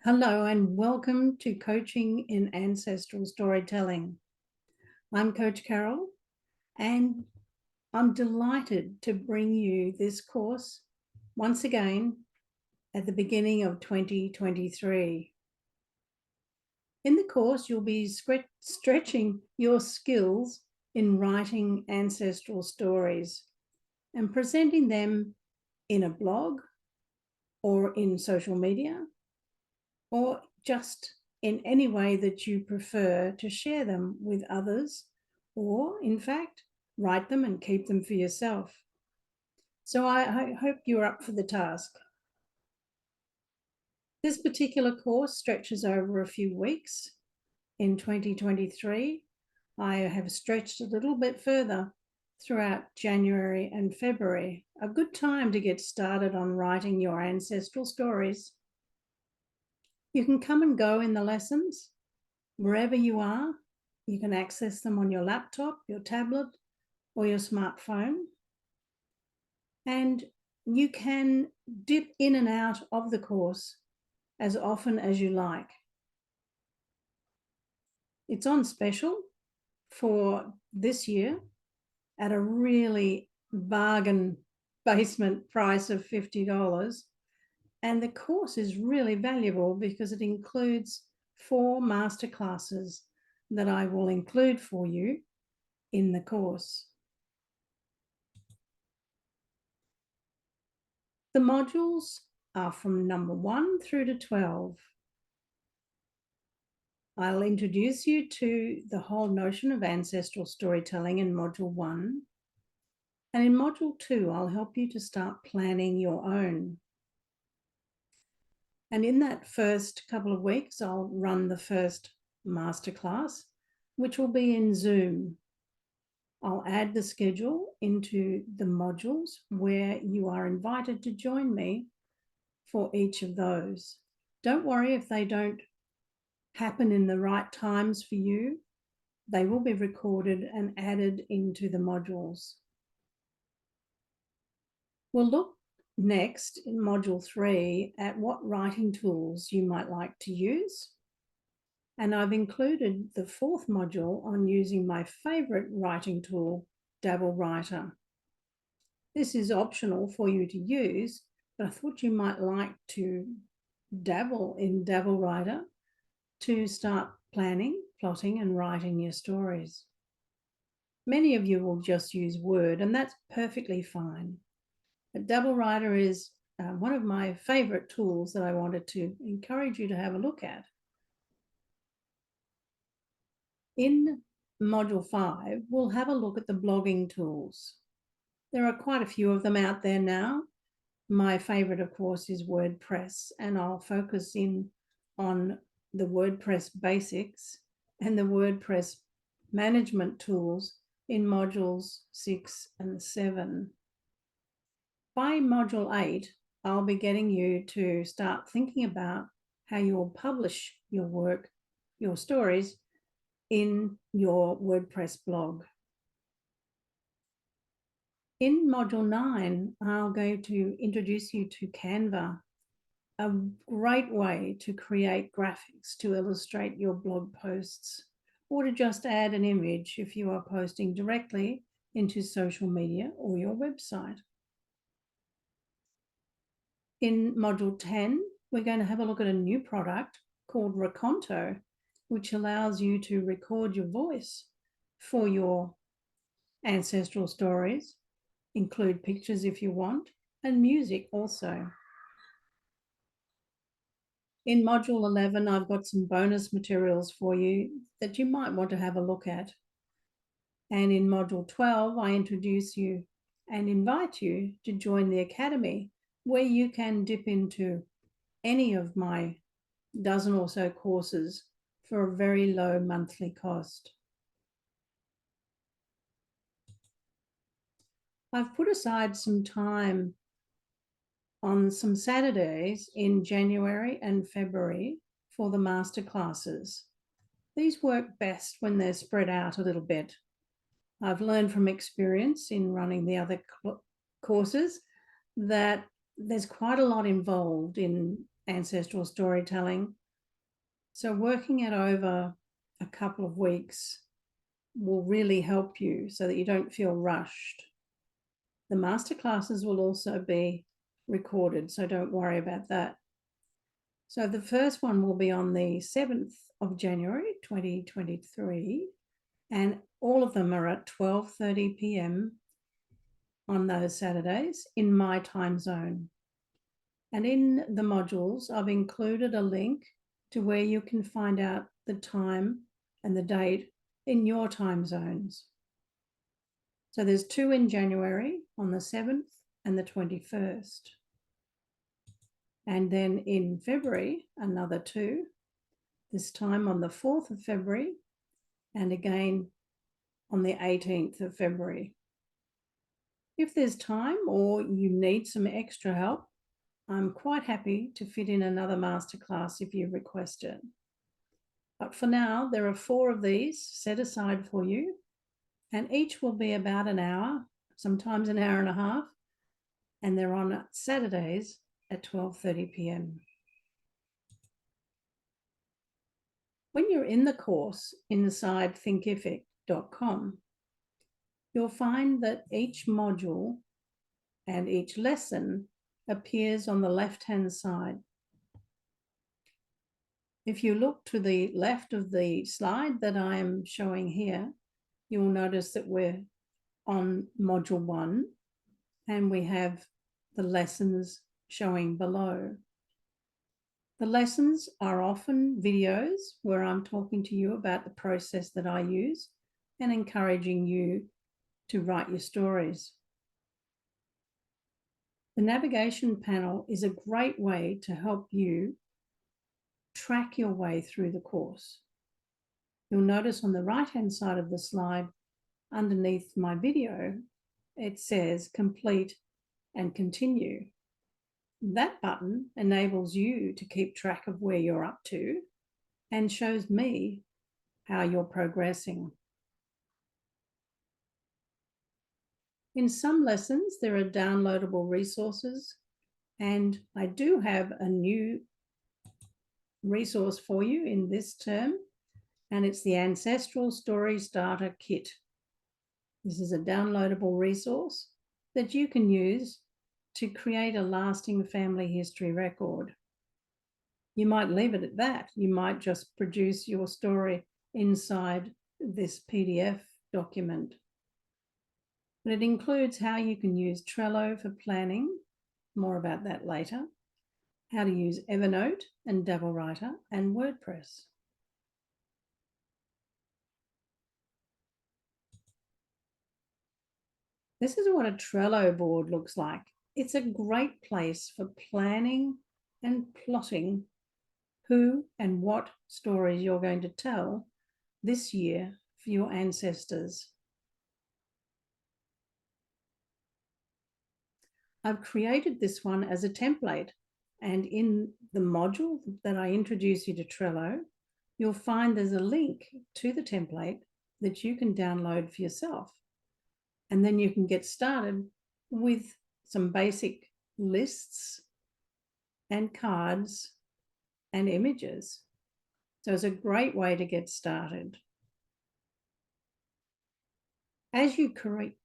Hello and welcome to Coaching in Ancestral Storytelling. I'm Coach Carole and I'm delighted to bring you this course once again at the beginning of 2023. In the course, you'll be stretching your skills in writing ancestral stories and presenting them in a blog or in social media or just in any way that you prefer to share them with others, or in fact, write them and keep them for yourself. So I hope you're up for the task. This particular course stretches over a few weeks. In 2023, I have stretched a little bit further throughout January and February, a good time to get started on writing your ancestral stories. You can come and go in the lessons wherever you are. You can access them on your laptop, your tablet, or your smartphone. And you can dip in and out of the course as often as you like. It's on special for this year at a really bargain basement price of $50. And the course is really valuable because it includes 4 masterclasses that I will include for you in the course. The modules are from number 1 through to 12. I'll introduce you to the whole notion of ancestral storytelling in module 1. And in module 2, I'll help you to start planning your own. And in that first couple of weeks, I'll run the first masterclass, which will be in Zoom. I'll add the schedule into the modules where you are invited to join me for each of those. Don't worry if they don't happen in the right times for you. They will be recorded and added into the modules. We'll look next in module 3 at what writing tools you might like to use. And I've included the 4th module on using my favorite writing tool, Dabble Writer. This is optional for you to use, but I thought you might like to dabble in Dabble Writer to start planning, plotting, and writing your stories. Many of you will just use Word, and that's perfectly fine. But Dabble Writer is one of my favorite tools that I wanted to encourage you to have a look at. In Module 5, we'll have a look at the blogging tools. There are quite a few of them out there now. My favorite, of course, is WordPress, and I'll focus in on the WordPress basics and the WordPress management tools in modules 6 and 7. By module 8, I'll be getting you to start thinking about how you'll publish your work, your stories, in your WordPress blog. In module 9, I'll go to introduce you to Canva, a great way to create graphics to illustrate your blog posts, or to just add an image if you are posting directly into social media or your website. In module 10, we're going to have a look at a new product called Raconto, which allows you to record your voice for your ancestral stories, include pictures if you want, and music also. In module 11, I've got some bonus materials for you that you might want to have a look at. And in module 12, I introduce you and invite you to join the Academy, where you can dip into any of my dozen or so courses for a very low monthly cost. I've put aside some time on some Saturdays in January and February for the masterclasses. These work best when they're spread out a little bit. I've learned from experience in running the other courses that there's quite a lot involved in ancestral storytelling. So working it over a couple of weeks will really help you so that you don't feel rushed. The masterclasses will also be recorded, so don't worry about that. So the first one will be on the 7th of January, 2023, and all of them are at 12:30 p.m. on those Saturdays in my time zone. And in the modules, I've included a link to where you can find out the time and the date in your time zones. So there's 2 in January on the 7th and the 21st. And then in February, another 2, this time on the 4th of February and again on the 18th of February. If there's time or you need some extra help, I'm quite happy to fit in another masterclass if you request it. But for now, there are 4 of these set aside for you, and each will be about an hour, sometimes an hour and a half, and they're on Saturdays at 12:30 p.m. When you're in the course inside thinkific.com, you'll find that each module and each lesson appears on the left-hand side. If you look to the left of the slide that I am showing here, you'll notice that we're on module 1 and we have the lessons showing below. The lessons are often videos where I'm talking to you about the process that I use and encouraging you to write your stories. The navigation panel is a great way to help you track your way through the course. You'll notice on the right-hand side of the slide, underneath my video, it says complete and continue. That button enables you to keep track of where you're up to and shows me how you're progressing. In some lessons, there are downloadable resources, and I do have a new resource for you in this term, and it's the Ancestral Story Starter Kit. This is a downloadable resource that you can use to create a lasting family history record. You might leave it at that. You might just produce your story inside this PDF document. But it includes how you can use Trello for planning, more about that later, how to use Evernote and DoubleWriter and WordPress. This is what a Trello board looks like. It's a great place for planning and plotting who and what stories you're going to tell this year for your ancestors. I've created this one as a template, and in the module that I introduce you to Trello, you'll find there's a link to the template that you can download for yourself. And then you can get started with some basic lists and cards and images. So it's a great way to get started. As you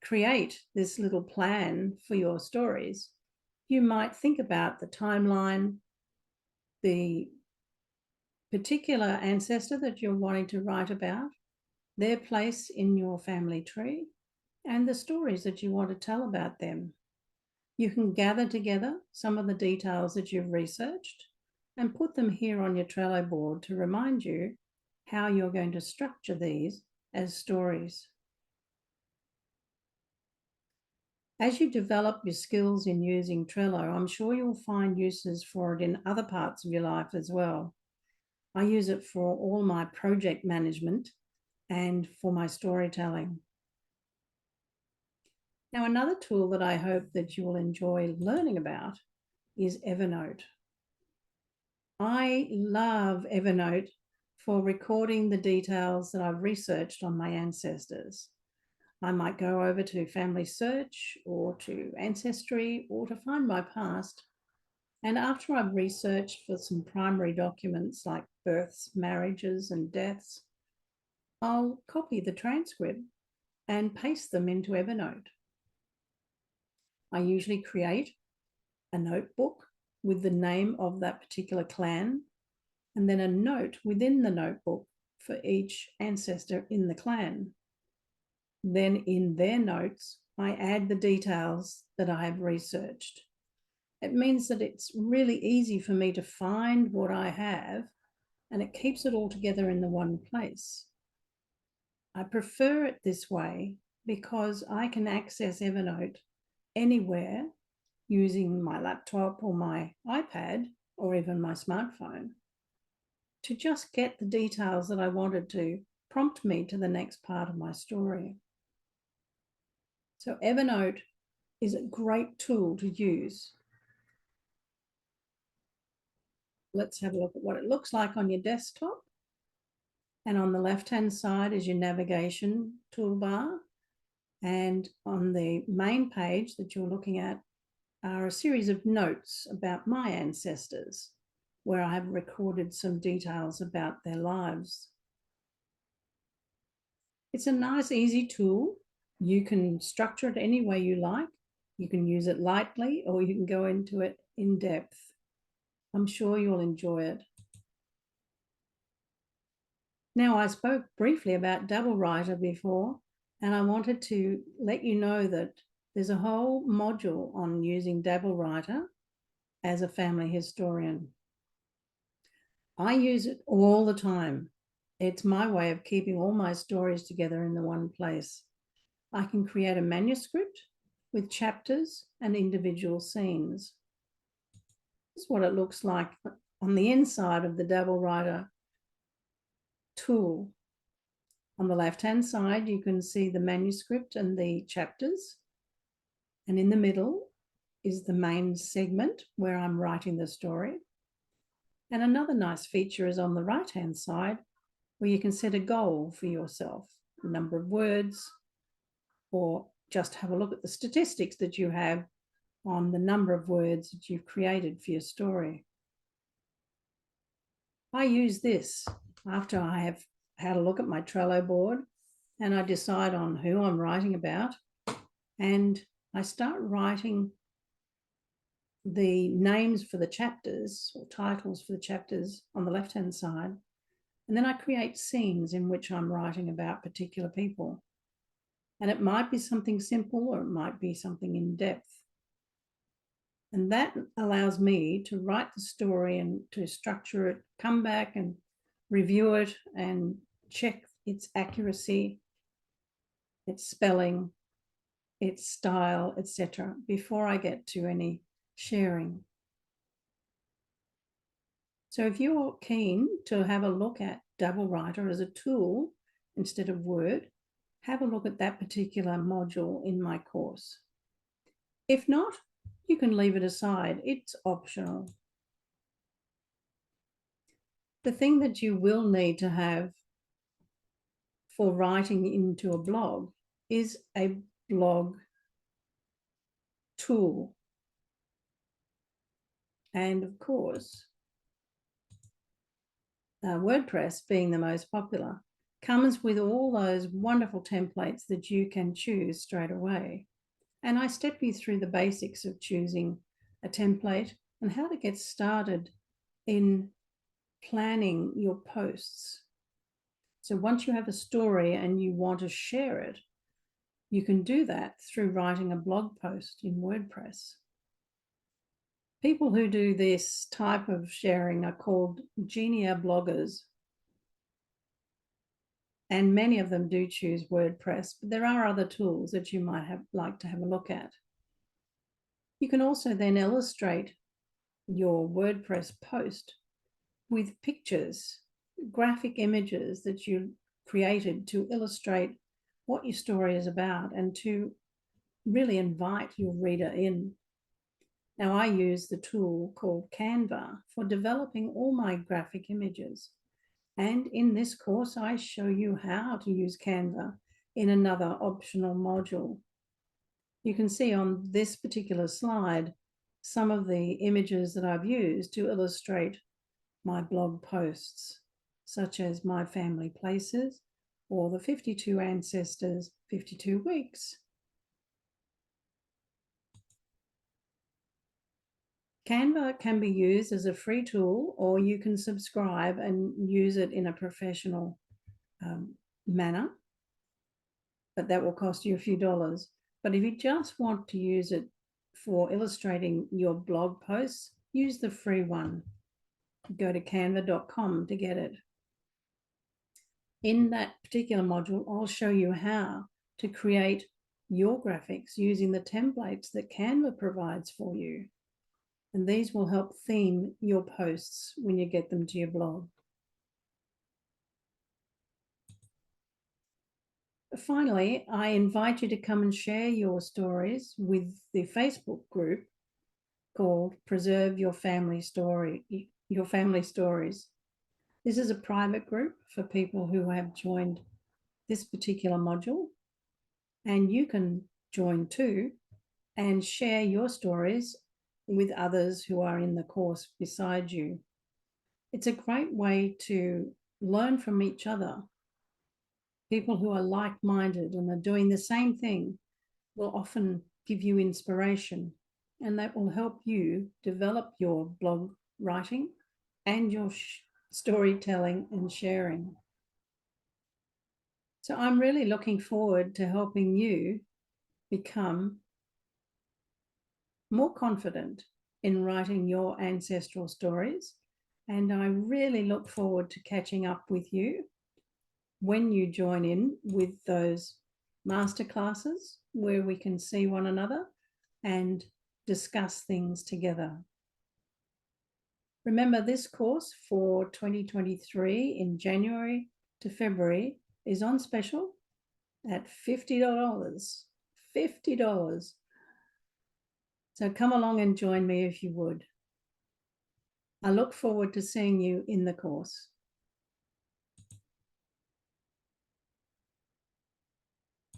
create this little plan for your stories, you might think about the timeline, the particular ancestor that you're wanting to write about, their place in your family tree, and the stories that you want to tell about them. You can gather together some of the details that you've researched and put them here on your Trello board to remind you how you're going to structure these as stories. As you develop your skills in using Trello, I'm sure you'll find uses for it in other parts of your life as well. I use it for all my project management and for my storytelling. Now, another tool that I hope that you will enjoy learning about is Evernote. I love Evernote for recording the details that I've researched on my ancestors. I might go over to Family Search or to Ancestry or to Find My Past, And after I've researched for some primary documents like births, marriages, and deaths, I'll copy the transcript and paste them into Evernote. I usually create a notebook with the name of that particular clan, and then a note within the notebook for each ancestor in the clan. Then in their notes, I add the details that I have researched. It means that it's really easy for me to find what I have, and it keeps it all together in the one place. I prefer it this way because I can access Evernote anywhere using my laptop or my iPad or even my smartphone to just get the details that I wanted to prompt me to the next part of my story. So Evernote is a great tool to use. Let's have a look at what it looks like on your desktop. And on the left-hand side is your navigation toolbar. And on the main page that you're looking at are a series of notes about my ancestors, where I have recorded some details about their lives. It's a nice, easy tool. You can structure it any way you like. You can use it lightly, or you can go into it in depth. I'm sure you'll enjoy it. Now, I spoke briefly about Double Writer before, and I wanted to let you know that there's a whole module on using Double Writer as a family historian. I use it all the time. It's my way of keeping all my stories together in the one place. I can create a manuscript with chapters and individual scenes. This is what it looks like on the inside of the Double Writer tool. On the left-hand side, you can see the manuscript and the chapters. And in the middle is the main segment where I'm writing the story. And another nice feature is on the right-hand side, where you can set a goal for yourself, a number of words, or just have a look at the statistics that you have on the number of words that you've created for your story. I use this after I have had a look at my Trello board and I decide on who I'm writing about, and I start writing the names for the chapters or titles for the chapters on the left-hand side. And then I create scenes in which I'm writing about particular people. And it might be something simple or it might be something in depth. And that allows me to write the story and to structure it, come back and review it and check its accuracy, its spelling, its style, etc., before I get to any sharing. So if you're keen to have a look at Double Writer as a tool instead of Word, have a look at that particular module in my course. If not, you can leave it aside. It's optional. The thing that you will need to have for writing into a blog is a blog tool. And of course, WordPress, being the most popular, comes with all those wonderful templates that you can choose straight away. And I step you through the basics of choosing a template and how to get started in planning your posts. So once you have a story and you want to share it, you can do that through writing a blog post in WordPress. People who do this type of sharing are called Geneabloggers. And many of them do choose WordPress, but there are other tools that you might like to have a look at. You can also then illustrate your WordPress post with pictures, graphic images that you created to illustrate what your story is about and to really invite your reader in. Now, I use the tool called Canva for developing all my graphic images. And in this course, I show you how to use Canva in another optional module. You can see on this particular slide some of the images that I've used to illustrate my blog posts, such as my family places or the 52 ancestors, 52 weeks. Canva can be used as a free tool, or you can subscribe and use it in a professional manner, but that will cost you a few dollars. But if you just want to use it for illustrating your blog posts, use the free one. Go to canva.com to get it. In that particular module, I'll show you how to create your graphics using the templates that Canva provides for you. And these will help theme your posts when you get them to your blog. Finally, I invite you to come and share your stories with the Facebook group called Preserve Your Family Story, Your Family Stories. This is a private group for people who have joined this particular module, and you can join too and share your stories with others who are in the course beside you. It's a great way to learn from each other. People who are like-minded and are doing the same thing will often give you inspiration, and that will help you develop your blog writing and your storytelling and sharing. So I'm really looking forward to helping you become more confident in writing your ancestral stories. And I really look forward to catching up with you when you join in with those masterclasses where we can see one another and discuss things together. Remember, this course for 2023 in January to February is on special at $50. $50. So come along and join me if you would. I look forward to seeing you in the course.